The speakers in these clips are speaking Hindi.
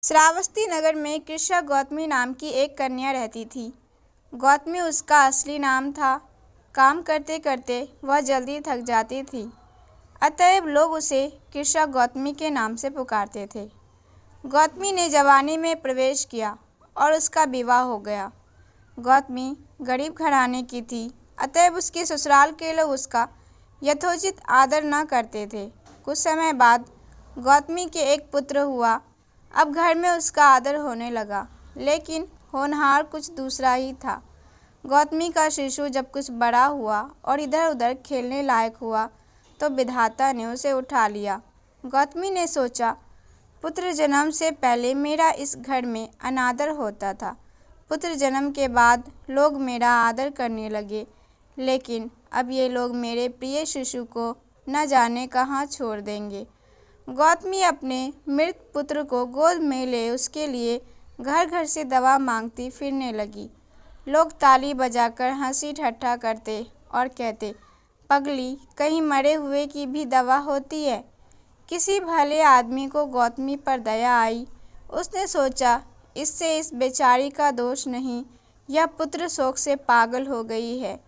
श्रावस्ती नगर में कृषक गौतमी नाम की एक कन्या रहती थी। गौतमी उसका असली नाम था। काम करते करते वह जल्दी थक जाती थी, अतएव लोग उसे कृषक गौतमी के नाम से पुकारते थे। गौतमी ने जवानी में प्रवेश किया और उसका विवाह हो गया। गौतमी गरीब घराने की थी, अतएव उसके ससुराल के लोग उसका यथोचित आदर न करते थे। कुछ समय बाद गौतमी के एक पुत्र हुआ। अब घर में उसका आदर होने लगा, लेकिन होनहार कुछ दूसरा ही था। गौतमी का शिशु जब कुछ बड़ा हुआ और इधर उधर खेलने लायक हुआ तो विधाता ने उसे उठा लिया। गौतमी ने सोचा, पुत्र जन्म से पहले मेरा इस घर में अनादर होता था। पुत्र जन्म के बाद लोग मेरा आदर करने लगे, लेकिन अब ये लोग मेरे प्रिय शिशु को न जाने कहाँ छोड़ देंगे। गौतमी अपने मृत पुत्र को गोद में ले उसके लिए घर घर से दवा मांगती फिरने लगी। लोग ताली बजाकर हंसी ठट्ठा करते और कहते, पगली, कहीं मरे हुए की भी दवा होती है। किसी भले आदमी को गौतमी पर दया आई। उसने सोचा, इससे इस बेचारी का दोष नहीं, यह पुत्र शोक से पागल हो गई है।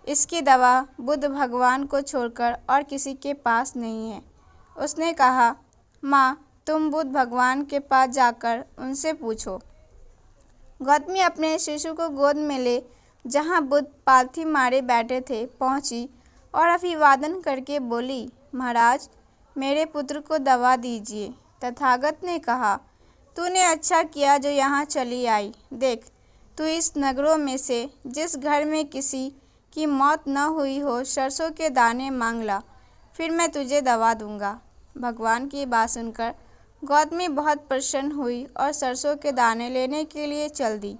इसकी दवा बुद्ध भगवान को छोड़कर और किसी के पास नहीं है। उसने कहा, माँ, तुम बुद्ध भगवान के पास जाकर उनसे पूछो। गौतमी अपने शिशु को गोद में ले जहाँ बुद्ध पालथी मारे बैठे थे पहुँची और अभिवादन करके बोली, महाराज, मेरे पुत्र को दवा दीजिए। तथागत ने कहा, तूने अच्छा किया जो यहाँ चली आई। देख, तू इस नगरों में से जिस घर में किसी की मौत न हुई हो, सरसों के दाने मांग ला, फिर मैं तुझे दवा दूंगा। भगवान की बात सुनकर गौतमी बहुत प्रसन्न हुई और सरसों के दाने लेने के लिए चल दी।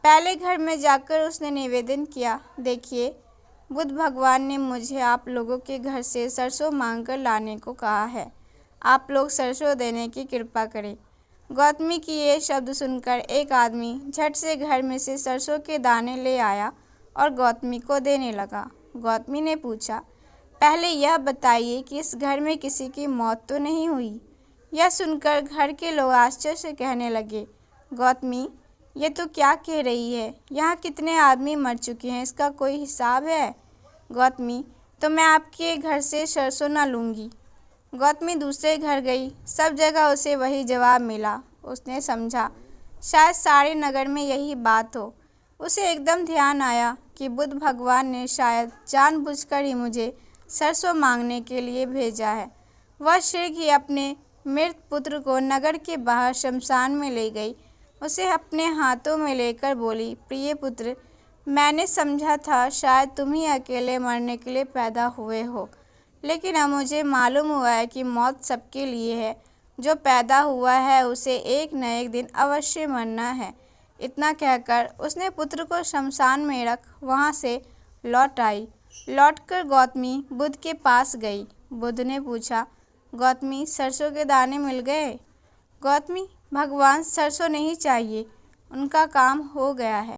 पहले घर में जाकर उसने निवेदन किया, देखिए, बुद्ध भगवान ने मुझे आप लोगों के घर से सरसों मांगकर लाने को कहा है। आप लोग सरसों देने की कृपा करें। गौतमी की ये शब्द सुनकर एक आदमी झट से घर में से सरसों के दाने ले आया और गौतमी को देने लगा। गौतमी ने पूछा, पहले यह बताइए कि इस घर में किसी की मौत तो नहीं हुई। यह सुनकर घर के लोग आश्चर्य से कहने लगे, गौतमी, ये तो क्या कह रही है? यहाँ कितने आदमी मर चुके हैं, इसका कोई हिसाब है? गौतमी, तो मैं आपके घर से सरसों न लूँगी। गौतमी दूसरे घर गई। सब जगह उसे वही जवाब मिला। उसने समझा, शायद सारे नगर में यही बात हो। उसे एकदम ध्यान आया कि बुद्ध भगवान ने शायद जानबूझकर ही मुझे सरसों मांगने के लिए भेजा है। वह शीघ्र ही अपने मृत पुत्र को नगर के बाहर शमशान में ले गई। उसे अपने हाथों में लेकर बोली, प्रिय पुत्र, मैंने समझा था शायद तुम ही अकेले मरने के लिए पैदा हुए हो, लेकिन अब मुझे मालूम हुआ है कि मौत सबके लिए है। जो पैदा हुआ है उसे एक न एक दिन अवश्य मरना है। इतना कहकर उसने पुत्र को शमशान में रख वहाँ से लौट आई। लौटकर गौतमी बुद्ध के पास गई। बुद्ध ने पूछा, गौतमी, सरसों के दाने मिल गए? गौतमी, भगवान, सरसों नहीं चाहिए, उनका काम हो गया है।